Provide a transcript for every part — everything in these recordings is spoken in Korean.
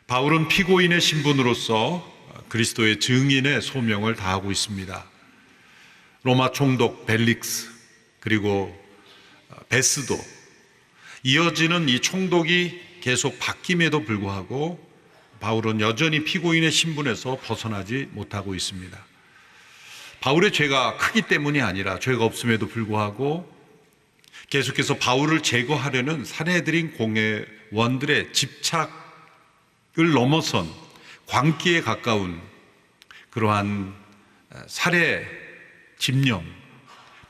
바울은 피고인의 신분으로서 그리스도의 증인의 소명을 다하고 있습니다. 로마 총독 벨릭스 그리고 베스도, 이어지는 이 총독이 계속 바뀜에도 불구하고 바울은 여전히 피고인의 신분에서 벗어나지 못하고 있습니다. 바울의 죄가 크기 때문이 아니라 죄가 없음에도 불구하고 계속해서 바울을 제거하려는 산헤드린 공회원들의 집착을 넘어선 광기에 가까운 그러한 살해 집념,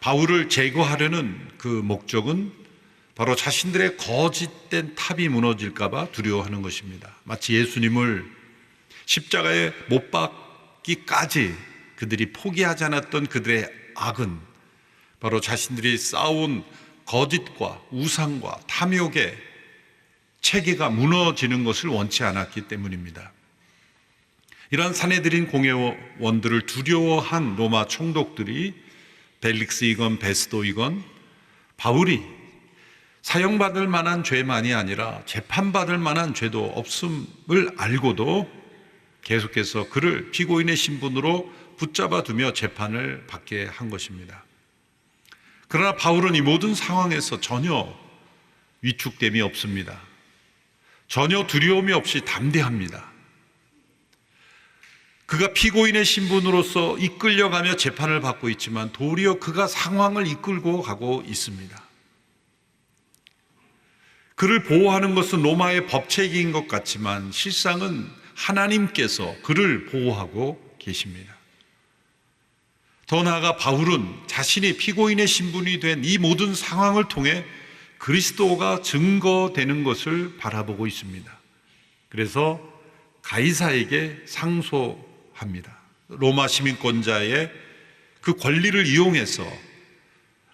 바울을 제거하려는 그 목적은 바로 자신들의 거짓된 탑이 무너질까 봐 두려워하는 것입니다. 마치 예수님을 십자가에 못 박기까지 그들이 포기하지 않았던 그들의 악은 바로 자신들이 쌓아온 거짓과 우상과 탐욕의 체계가 무너지는 것을 원치 않았기 때문입니다. 이러한 산헤드린 공회원들을 두려워한 로마 총독들이 벨릭스이건 베스도이건 바울이 사형받을 만한 죄만이 아니라 재판받을 만한 죄도 없음을 알고도 계속해서 그를 피고인의 신분으로 붙잡아 두며 재판을 받게 한 것입니다. 그러나 바울은 이 모든 상황에서 전혀 위축됨이 없습니다. 전혀 두려움이 없이 담대합니다. 그가 피고인의 신분으로서 이끌려가며 재판을 받고 있지만 도리어 그가 상황을 이끌고 가고 있습니다. 그를 보호하는 것은 로마의 법체계인 것 같지만 실상은 하나님께서 그를 보호하고 계십니다. 더 나아가 바울은 자신이 피고인의 신분이 된 이 모든 상황을 통해 그리스도가 증거되는 것을 바라보고 있습니다. 그래서 가이사에게 상소합니다. 로마 시민권자의 그 권리를 이용해서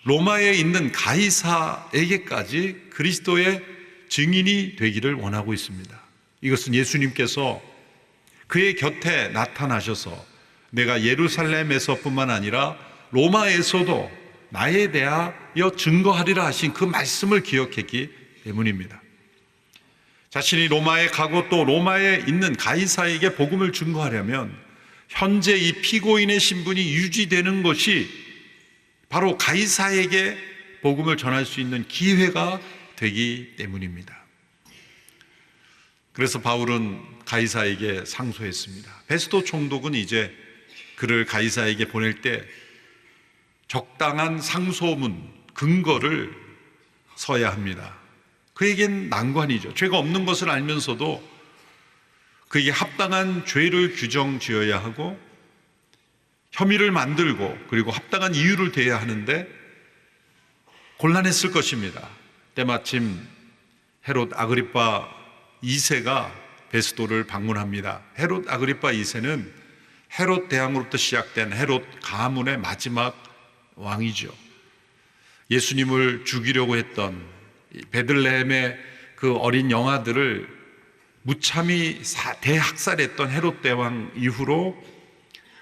로마에 있는 가이사에게까지 그리스도의 증인이 되기를 원하고 있습니다. 이것은 예수님께서 그의 곁에 나타나셔서 내가 예루살렘에서뿐만 아니라 로마에서도 나에 대하여 증거하리라 하신 그 말씀을 기억했기 때문입니다. 자신이 로마에 가고 또 로마에 있는 가이사에게 복음을 증거하려면 현재 이 피고인의 신분이 유지되는 것이 바로 가이사에게 복음을 전할 수 있는 기회가 되기 때문입니다. 그래서 바울은 가이사에게 상소했습니다. 베스도 총독은 이제 그를 가이사에게 보낼 때 적당한 상소문, 근거를 서야 합니다. 그에겐 난관이죠. 죄가 없는 것을 알면서도 그에게 합당한 죄를 규정 지어야 하고 혐의를 만들고 그리고 합당한 이유를 대야 하는데 곤란했을 것입니다. 때마침 헤롯 아그리파 2세가 베스도를 방문합니다. 헤롯 아그리파 2세는 헤롯 대왕으로부터 시작된 헤롯 가문의 마지막 왕이죠. 예수님을 죽이려고 했던 베들레헴의 그 어린 영아들을 무참히 대학살했던 헤롯 대왕 이후로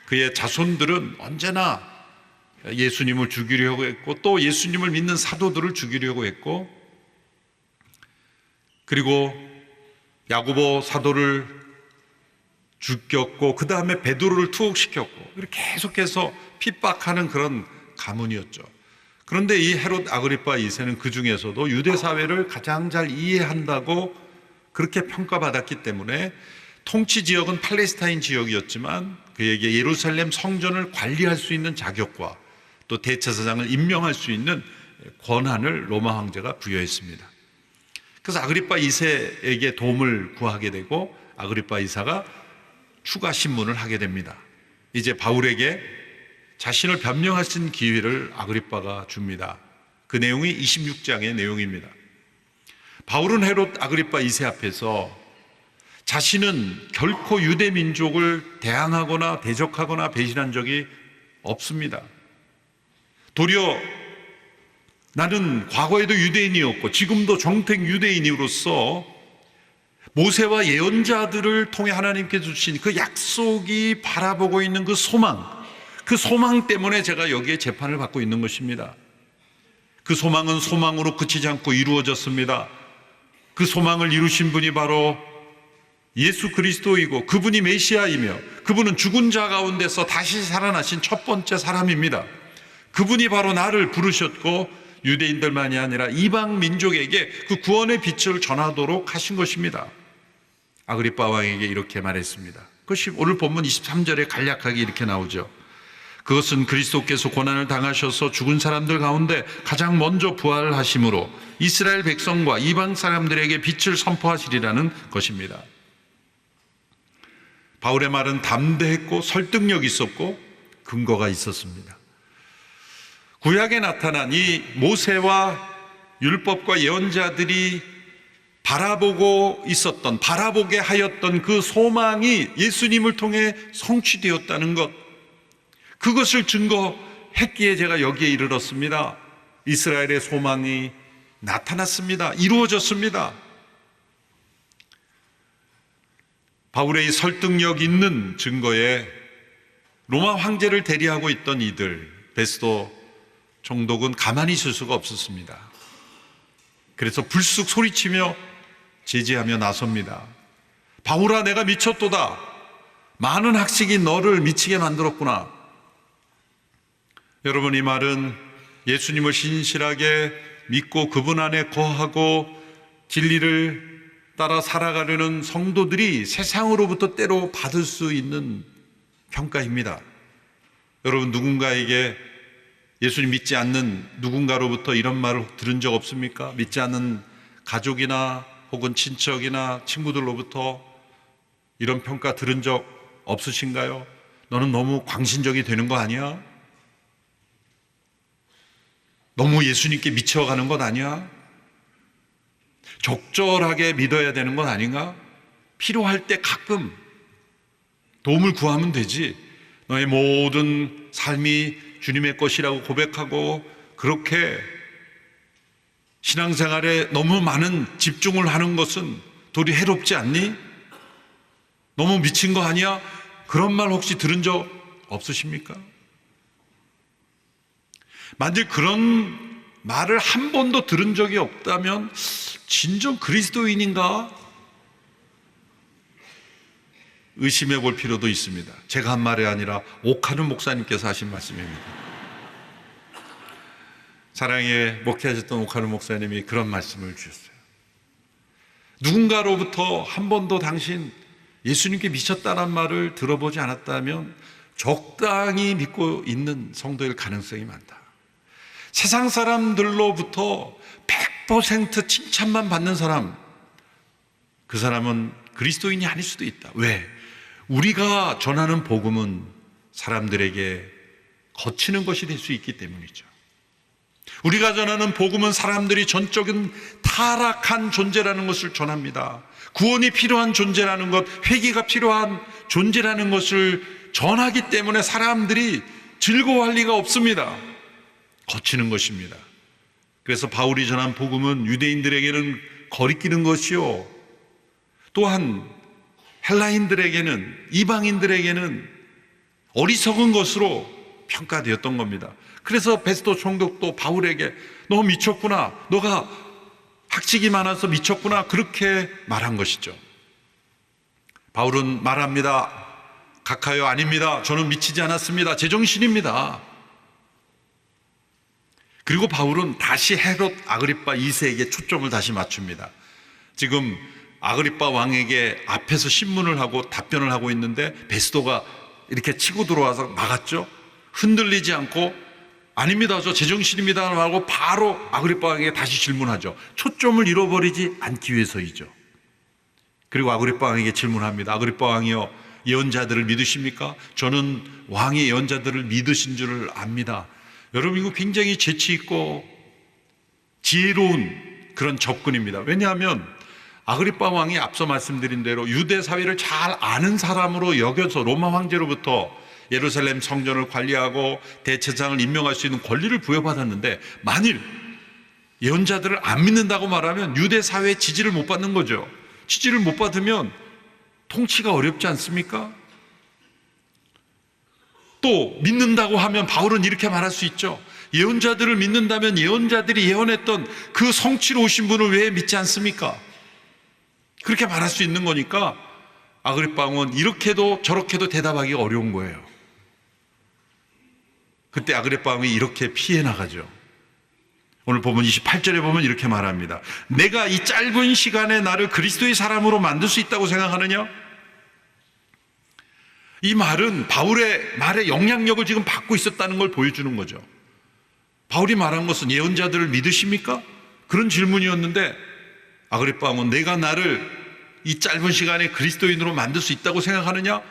그의 자손들은 언제나 예수님을 죽이려고 했고 또 예수님을 믿는 사도들을 죽이려고 했고 그리고 야고보 사도를 죽였고 그 다음에 베드로를 투옥시켰고 이렇게 계속해서 핍박하는 그런 가문이었죠. 그런데 이 헤롯 아그리파 2세는 그 중에서도 유대 사회를 가장 잘 이해한다고 그렇게 평가받았기 때문에 통치 지역은 팔레스타인 지역이었지만 그에게 예루살렘 성전을 관리할 수 있는 자격과 또 대제사장을 임명할 수 있는 권한을 로마 황제가 부여했습니다. 그래서 아그리파 2세에게 도움을 구하게 되고 아그리파 2세가 추가 신문을 하게 됩니다. 이제 바울에게 자신을 변명할 수 있는 기회를 아그리파가 줍니다. 그 내용이 26장의 내용입니다. 바울은 헤롯 아그리파 2세 앞에서 자신은 결코 유대 민족을 대항하거나 대적하거나 배신한 적이 없습니다. 도리어 나는 과거에도 유대인이었고 지금도 정통 유대인으로서 모세와 예언자들을 통해 하나님께서 주신 그 약속이 바라보고 있는 그 소망 때문에 제가 여기에 재판을 받고 있는 것입니다. 그 소망은 소망으로 그치지 않고 이루어졌습니다. 그 소망을 이루신 분이 바로 예수 그리스도이고 그분이 메시아이며 그분은 죽은 자 가운데서 다시 살아나신 첫 번째 사람입니다. 그분이 바로 나를 부르셨고 유대인들만이 아니라 이방 민족에게 그 구원의 빛을 전하도록 하신 것입니다. 아그리빠 왕에게 이렇게 말했습니다. 그것이 오늘 본문 23절에 간략하게 이렇게 나오죠. 그것은 그리스도께서 고난을 당하셔서 죽은 사람들 가운데 가장 먼저 부활하심으로 이스라엘 백성과 이방 사람들에게 빛을 선포하시리라는 것입니다. 바울의 말은 담대했고 설득력 있었고 근거가 있었습니다. 구약에 나타난 이 모세와 율법과 예언자들이 바라보게 하였던 그 소망이 예수님을 통해 성취되었다는 것, 그것을 증거했기에 제가 여기에 이르렀습니다. 이스라엘의 소망이 나타났습니다. 이루어졌습니다. 바울의 이 설득력 있는 증거에 로마 황제를 대리하고 있던 이들, 베스도 총독은 가만히 있을 수가 없었습니다. 그래서 불쑥 소리치며 제지하며 나섭니다. 바울아, 내가 미쳤도다. 많은 학식이 너를 미치게 만들었구나. 여러분, 이 말은 예수님을 신실하게 믿고 그분 안에 거하고 진리를 따라 살아가려는 성도들이 세상으로부터 때로 받을 수 있는 평가입니다. 여러분, 누군가에게 예수님 믿지 않는 누군가로부터 이런 말을 들은 적 없습니까? 믿지 않는 가족이나 혹은 친척이나 친구들로부터 이런 평가 들은 적 없으신가요? 너는 너무 광신적이 되는 거 아니야? 너무 예수님께 미쳐가는 것 아니야? 적절하게 믿어야 되는 건 아닌가? 필요할 때 가끔 도움을 구하면 되지. 너의 모든 삶이 주님의 것이라고 고백하고 그렇게 신앙생활에 너무 많은 집중을 하는 것은 도리 해롭지 않니? 너무 미친 거 아니야? 그런 말 혹시 들은 적 없으십니까? 만일 그런 말을 한 번도 들은 적이 없다면 진정 그리스도인인가? 의심해 볼 필요도 있습니다. 제가 한 말이 아니라 옥하는 목사님께서 하신 말씀입니다. 사랑에 목회하셨던 옥하는 목사님이 그런 말씀을 주셨어요. 누군가로부터 한 번도 당신 예수님께 미쳤다는 말을 들어보지 않았다면 적당히 믿고 있는 성도일 가능성이 많다. 세상 사람들로부터 100% 칭찬만 받는 사람, 그 사람은 그리스도인이 아닐 수도 있다. 왜? 우리가 전하는 복음은 사람들에게 거치는 것이 될 수 있기 때문이죠. 우리가 전하는 복음은 사람들이 전적인 타락한 존재라는 것을 전합니다. 구원이 필요한 존재라는 것, 회개가 필요한 존재라는 것을 전하기 때문에 사람들이 즐거워할 리가 없습니다. 거치는 것입니다. 그래서 바울이 전한 복음은 유대인들에게는 거리끼는 것이요, 또한 헬라인들에게는, 이방인들에게는 어리석은 것으로 평가되었던 겁니다. 그래서 베스도 총독도 바울에게 너 미쳤구나, 너가 학식이 많아서 미쳤구나, 그렇게 말한 것이죠. 바울은 말합니다. 각하여, 아닙니다. 저는 미치지 않았습니다. 제정신입니다. 그리고 바울은 다시 헤롯 아그리빠 2세에게 초점을 다시 맞춥니다. 지금 아그리빠 왕에게 앞에서 신문을 하고 답변을 하고 있는데 베스도가 이렇게 치고 들어와서 막았죠. 흔들리지 않고 아닙니다, 저 제정신입니다 하고 바로 아그리빠 왕에게 다시 질문하죠. 초점을 잃어버리지 않기 위해서이죠. 그리고 아그리빠 왕에게 질문합니다. 아그리빠 왕이요, 예언자들을 믿으십니까? 저는 왕의 예언자들을 믿으신 줄을 압니다. 여러분, 이거 굉장히 재치 있고 지혜로운 그런 접근입니다. 왜냐하면 아그리빠 왕이 앞서 말씀드린 대로 유대 사회를 잘 아는 사람으로 여겨서 로마 황제로부터 예루살렘 성전을 관리하고 대제사장을 임명할 수 있는 권리를 부여받았는데, 만일 예언자들을 안 믿는다고 말하면 유대 사회의 지지를 못 받는 거죠. 지지를 못 받으면 통치가 어렵지 않습니까? 또 믿는다고 하면 바울은 이렇게 말할 수 있죠. 예언자들을 믿는다면 예언자들이 예언했던 그 성취로 오신 분을 왜 믿지 않습니까? 그렇게 말할 수 있는 거니까 아그리빠 왕은 이렇게도 저렇게도 대답하기가 어려운 거예요. 그때 아그리빠 왕이 이렇게 피해 나가죠. 오늘 보면 28절에 보면 이렇게 말합니다. 내가 이 짧은 시간에 나를 그리스도의 사람으로 만들 수 있다고 생각하느냐? 이 말은 바울의 말에 영향력을 지금 받고 있었다는 걸 보여주는 거죠. 바울이 말한 것은 예언자들을 믿으십니까? 그런 질문이었는데 아그리빠 왕은 내가 나를 이 짧은 시간에 그리스도인으로 만들 수 있다고 생각하느냐?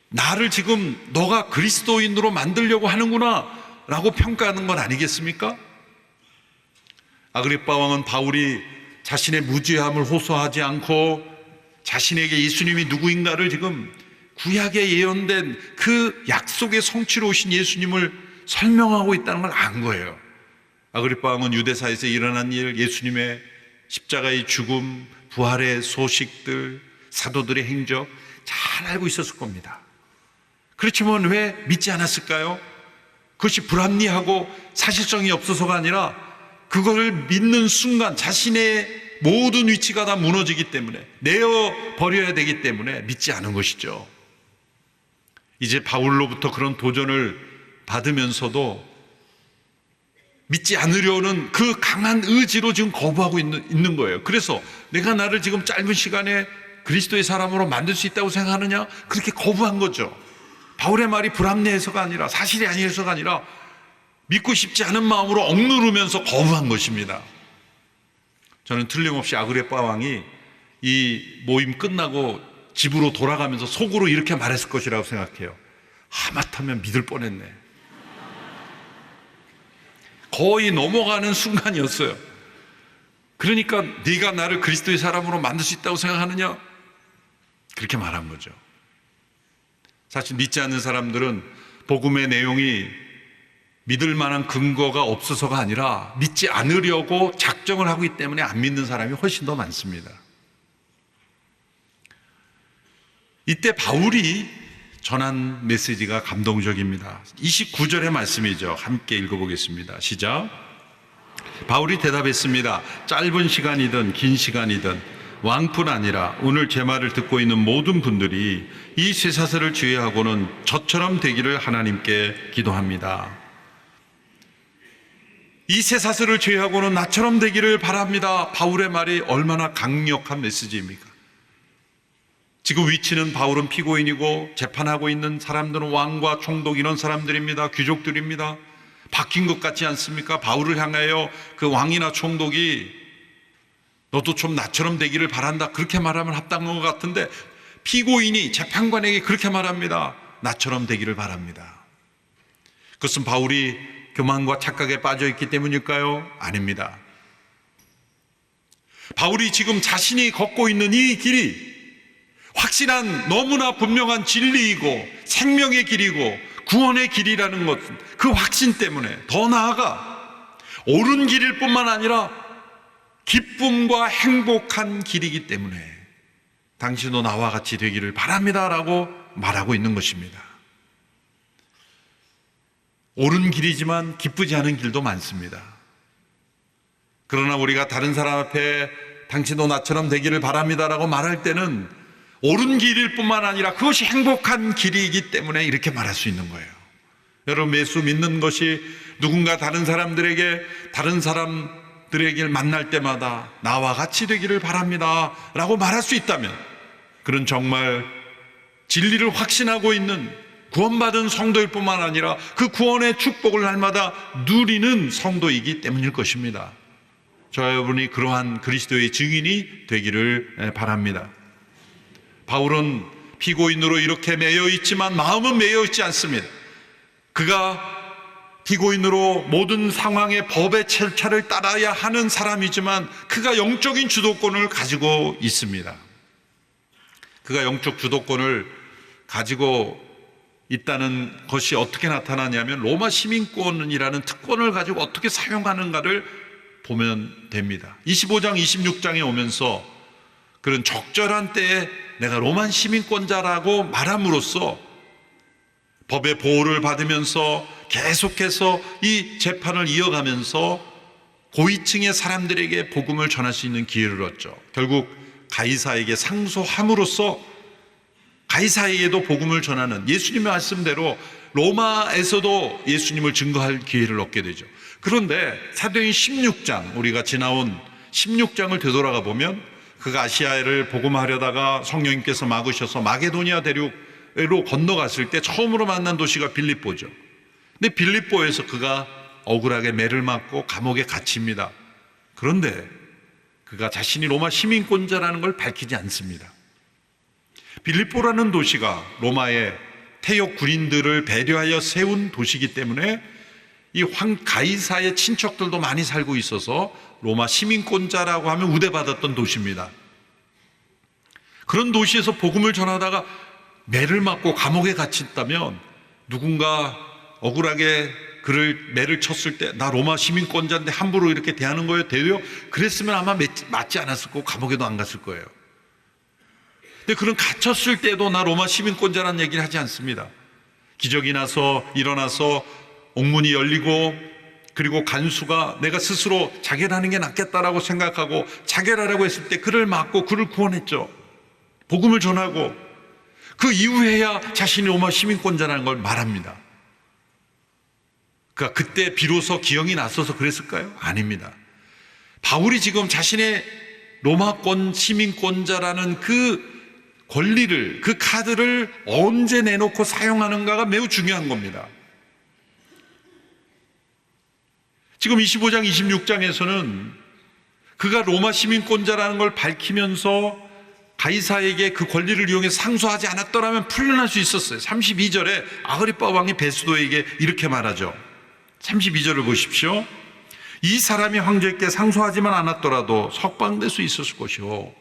나를 지금 너가 그리스도인으로 만들려고 하는구나 라고 평가하는 건 아니겠습니까? 아그리빠 왕은 바울이 자신의 무죄함을 호소하지 않고 자신에게 예수님이 누구인가를 지금 구약에 예언된 그 약속의 성취로 오신 예수님을 설명하고 있다는 걸 안 거예요. 아그리빠 왕은 유대사에서 일어난 일, 예수님의 십자가의 죽음, 부활의 소식들, 사도들의 행적 잘 알고 있었을 겁니다. 그렇지만 왜 믿지 않았을까요? 그것이 불합리하고 사실성이 없어서가 아니라 그걸 믿는 순간 자신의 모든 위치가 다 무너지기 때문에, 내어버려야 되기 때문에 믿지 않은 것이죠. 이제 바울로부터 그런 도전을 받으면서도 믿지 않으려는 그 강한 의지로 지금 거부하고 있는 거예요. 그래서 내가 나를 지금 짧은 시간에 그리스도의 사람으로 만들 수 있다고 생각하느냐? 그렇게 거부한 거죠. 바울의 말이 불합리해서가 아니라, 사실이 아니해서가 아니라 믿고 싶지 않은 마음으로 억누르면서 거부한 것입니다. 저는 틀림없이 아그리빠 왕이 이 모임 끝나고 집으로 돌아가면서 속으로 이렇게 말했을 것이라고 생각해요. 하마터면 믿을 뻔했네. 거의 넘어가는 순간이었어요. 그러니까 네가 나를 그리스도의 사람으로 만들 수 있다고 생각하느냐? 그렇게 말한 거죠. 사실 믿지 않는 사람들은 복음의 내용이 믿을 만한 근거가 없어서가 아니라 믿지 않으려고 작정을 하고 있기 때문에 안 믿는 사람이 훨씬 더 많습니다. 이때 바울이 전한 메시지가 감동적입니다. 29절의 말씀이죠. 함께 읽어보겠습니다. 시작. 바울이 대답했습니다. 짧은 시간이든 긴 시간이든 왕뿐 아니라 오늘 제 말을 듣고 있는 모든 분들이 이 쇠사슬을 주의하고는 저처럼 되기를 하나님께 기도합니다. 이 쇠사슬을 주의하고는 나처럼 되기를 바랍니다. 바울의 말이 얼마나 강력한 메시지입니까? 지금 위치는 바울은 피고인이고 재판하고 있는 사람들은 왕과 총독 이런 사람들입니다. 귀족들입니다. 바뀐 것 같지 않습니까? 바울을 향하여 그 왕이나 총독이 너도 좀 나처럼 되기를 바란다 그렇게 말하면 합당한 것 같은데 피고인이 재판관에게 그렇게 말합니다. 나처럼 되기를 바랍니다. 그것은 바울이 교만과 착각에 빠져있기 때문일까요? 아닙니다. 바울이 지금 자신이 걷고 있는 이 길이 확실한 너무나 분명한 진리이고 생명의 길이고 구원의 길이라는 것, 그 확신 때문에 더 나아가 옳은 길일 뿐만 아니라 기쁨과 행복한 길이기 때문에 당신도 나와 같이 되기를 바랍니다라고 말하고 있는 것입니다. 옳은 길이지만 기쁘지 않은 길도 많습니다. 그러나 우리가 다른 사람 앞에 당신도 나처럼 되기를 바랍니다라고 말할 때는 옳은 길일 뿐만 아니라 그것이 행복한 길이기 때문에 이렇게 말할 수 있는 거예요. 여러분, 예수 믿는 것이 누군가 다른 사람들에게 만날 때마다 나와 같이 되기를 바랍니다 라고 말할 수 있다면 그는 정말 진리를 확신하고 있는 구원받은 성도일 뿐만 아니라 그 구원의 축복을 날마다 누리는 성도이기 때문일 것입니다. 저와 여러분이 그러한 그리스도의 증인이 되기를 바랍니다. 바울은 피고인으로 이렇게 매여 있지만 마음은 매여 있지 않습니다. 그가 피고인으로 모든 상황의 법의 절차를 따라야 하는 사람이지만 그가 영적인 주도권을 가지고 있습니다. 그가 영적 주도권을 가지고 있다는 것이 어떻게 나타나냐면 로마 시민권이라는 특권을 가지고 어떻게 사용하는가를 보면 됩니다. 25장, 26장에 오면서 그런 적절한 때에 내가 로마 시민권자라고 말함으로써 법의 보호를 받으면서 계속해서 이 재판을 이어가면서 고위층의 사람들에게 복음을 전할 수 있는 기회를 얻죠. 결국 가이사에게 상소함으로써 가이사에게도 복음을 전하는 예수님의 말씀대로 로마에서도 예수님을 증거할 기회를 얻게 되죠. 그런데 사도행전 16장, 우리가 지나온 16장을 되돌아가 보면 그가 아시아를 복음하려다가 성령님께서 막으셔서 마게도니아 대륙으로 건너갔을 때 처음으로 만난 도시가 빌립보죠. 근데 빌립보에서 그가 억울하게 매를 맞고 감옥에 갇힙니다. 그런데 그가 자신이 로마 시민권자라는 걸 밝히지 않습니다. 빌립보라는 도시가 로마의 태역 군인들을 배려하여 세운 도시이기 때문에 이 황 가이사의 친척들도 많이 살고 있어서 로마 시민권자라고 하면 우대받았던 도시입니다. 그런 도시에서 복음을 전하다가 매를 맞고 감옥에 갇혔다면 누군가 억울하게 그를 매를 쳤을 때 나 로마 시민권자인데 함부로 이렇게 대하는 거예요? 대요? 그랬으면 아마 맞지 않았을 거고 감옥에도 안 갔을 거예요. 근데 그런 갇혔을 때도 나 로마 시민권자라는 얘기를 하지 않습니다. 기적이 일어나서 옥문이 열리고 그리고 간수가 내가 스스로 자결하는 게 낫겠다라고 생각하고 자결하라고 했을 때 그를 막고 그를 구원했죠. 복음을 전하고 그 이후에야 자신이 로마 시민권자라는 걸 말합니다. 그러니까 그때 비로소 기억이 났어서 그랬을까요? 아닙니다. 바울이 지금 자신의 로마권 시민권자라는 그 권리를, 그 카드를 언제 내놓고 사용하는가가 매우 중요한 겁니다. 지금 25장, 26장에서는 그가 로마 시민권자라는 걸 밝히면서 가이사에게 그 권리를 이용해 상소하지 않았더라면 풀려날 수 있었어요. 32절에 아그리빠 왕이 베스도에게 이렇게 말하죠. 32절을 보십시오. 이 사람이 황제께 상소하지만 않았더라도 석방될 수 있었을 것이요.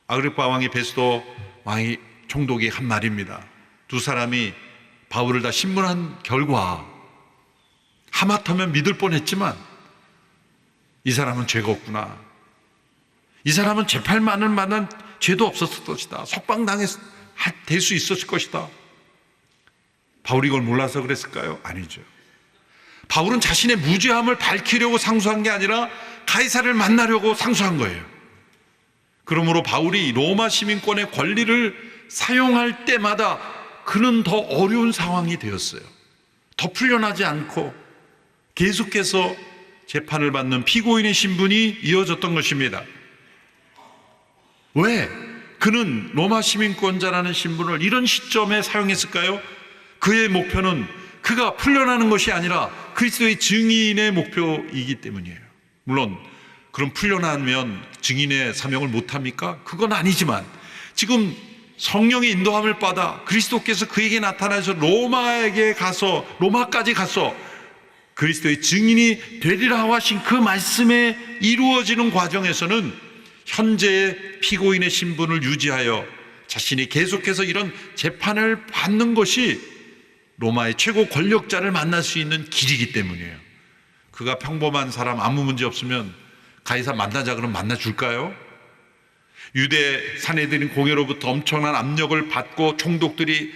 아그리빠 왕이 베스도 왕이 총독이 한 말입니다. 두 사람이 바울을 다 신문한 결과 하마터면 믿을 뻔했지만 이 사람은 죄가 없구나. 이 사람은 재판만을 만한 죄도 없었을 것이다. 석방될 수 있었을 것이다. 바울이 이걸 몰라서 그랬을까요? 아니죠. 바울은 자신의 무죄함을 밝히려고 상소한 게 아니라 가이사를 만나려고 상소한 거예요. 그러므로 바울이 로마 시민권의 권리를 사용할 때마다 그는 더 어려운 상황이 되었어요. 더 풀려나지 않고 계속해서 재판을 받는 피고인의 신분이 이어졌던 것입니다. 왜? 그는 로마 시민권자라는 신분을 이런 시점에 사용했을까요? 그의 목표는 그가 풀려나는 것이 아니라 그리스도의 증인의 목표이기 때문이에요. 물론 그럼 풀려나면 증인의 사명을 못합니까? 그건 아니지만 지금 성령의 인도함을 받아 그리스도께서 그에게 나타나서 로마까지 가서 그리스도의 증인이 되리라 하신 그 말씀에 이루어지는 과정에서는 현재의 피고인의 신분을 유지하여 자신이 계속해서 이런 재판을 받는 것이 로마의 최고 권력자를 만날 수 있는 길이기 때문이에요. 그가 평범한 사람 아무 문제 없으면 가이사 만나자 그러면 만나줄까요? 유대 사내들인 공회로부터 엄청난 압력을 받고 총독들이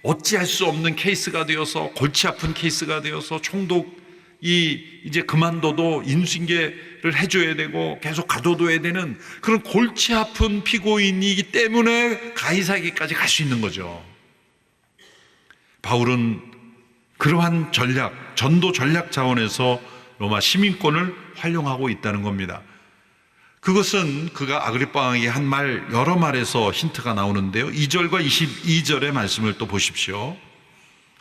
어찌할 수 없는 케이스가 되어서 골치 아픈 케이스가 되어서 총독이 이제 그만둬도 인수인계를 해줘야 되고 계속 가둬둬야 되는 그런 골치 아픈 피고인이기 때문에 가이사에게까지 갈 수 있는 거죠. 바울은 그러한 전도 전략 차원에서 로마 시민권을 활용하고 있다는 겁니다. 그것은 그가 아그리빠 왕에게 한 말, 여러 말에서 힌트가 나오는데요. 2절과 22절의 말씀을 또 보십시오.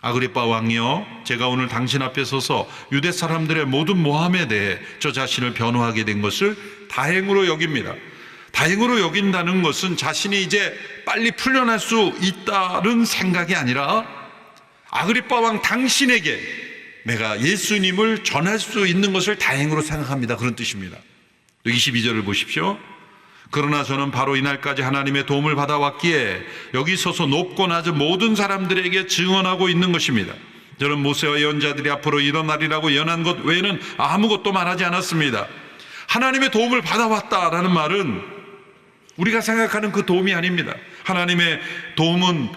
아그리빠 왕이여, 제가 오늘 당신 앞에 서서 유대 사람들의 모든 모함에 대해 저 자신을 변호하게 된 것을 다행으로 여깁니다. 다행으로 여긴다는 것은 자신이 이제 빨리 풀려날 수 있다는 생각이 아니라 아그리빠 왕 당신에게 내가 예수님을 전할 수 있는 것을 다행으로 생각합니다. 그런 뜻입니다. 또 22절을 보십시오. 그러나 저는 바로 이날까지 하나님의 도움을 받아왔기에 여기 서서 높고 낮은 모든 사람들에게 증언하고 있는 것입니다. 저는 모세와 예언자들이 앞으로 일어나리라고 예언한 것 외에는 아무것도 말하지 않았습니다. 하나님의 도움을 받아왔다라는 말은 우리가 생각하는 그 도움이 아닙니다. 하나님의 도움은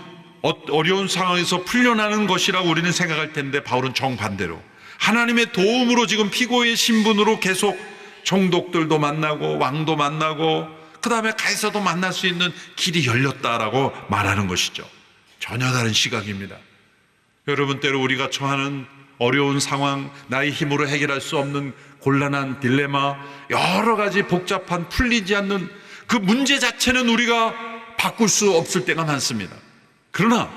어려운 상황에서 풀려나는 것이라고 우리는 생각할 텐데 바울은 정반대로 하나님의 도움으로 지금 피고의 신분으로 계속 총독들도 만나고 왕도 만나고 그 다음에 가에서도 만날 수 있는 길이 열렸다라고 말하는 것이죠. 전혀 다른 시각입니다. 여러분, 때로 우리가 처하는 어려운 상황, 나의 힘으로 해결할 수 없는 곤란한 딜레마, 여러 가지 복잡한 풀리지 않는 그 문제 자체는 우리가 바꿀 수 없을 때가 많습니다. 그러나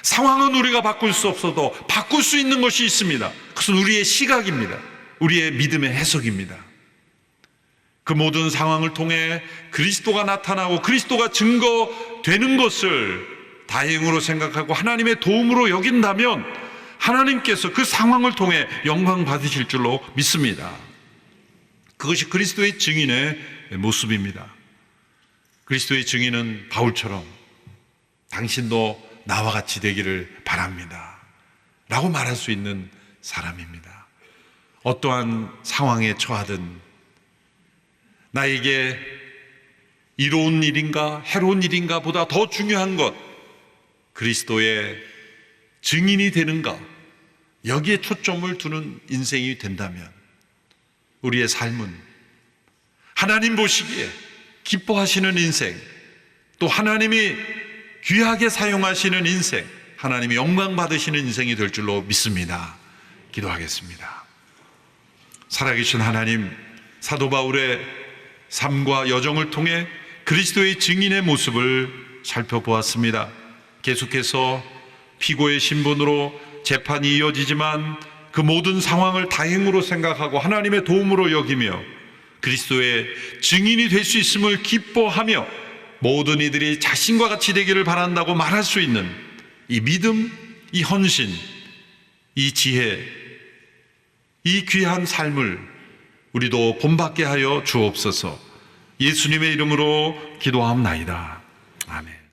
상황은 우리가 바꿀 수 없어도 바꿀 수 있는 것이 있습니다. 그것은 우리의 시각입니다. 우리의 믿음의 해석입니다. 그 모든 상황을 통해 그리스도가 나타나고 그리스도가 증거되는 것을 다행으로 생각하고 하나님의 도움으로 여긴다면 하나님께서 그 상황을 통해 영광 받으실 줄로 믿습니다. 그것이 그리스도의 증인의 모습입니다. 그리스도의 증인은 바울처럼 당신도 나와 같이 되기를 바랍니다 라고 말할 수 있는 사람입니다. 어떠한 상황에 처하든 나에게 이로운 일인가 해로운 일인가 보다 더 중요한 것, 그리스도의 증인이 되는가, 여기에 초점을 두는 인생이 된다면 우리의 삶은 하나님 보시기에 기뻐하시는 인생, 또 하나님이 귀하게 사용하시는 인생, 하나님이 영광 받으시는 인생이 될 줄로 믿습니다. 기도하겠습니다. 살아계신 하나님, 사도 바울의 삶과 여정을 통해 그리스도의 증인의 모습을 살펴보았습니다. 계속해서 피고의 신분으로 재판이 이어지지만 그 모든 상황을 다행으로 생각하고 하나님의 도움으로 여기며 그리스도의 증인이 될 수 있음을 기뻐하며 모든 이들이 자신과 같이 되기를 바란다고 말할 수 있는 이 믿음, 이 헌신, 이 지혜, 이 귀한 삶을 우리도 본받게 하여 주옵소서. 예수님의 이름으로 기도하옵나이다. 아멘.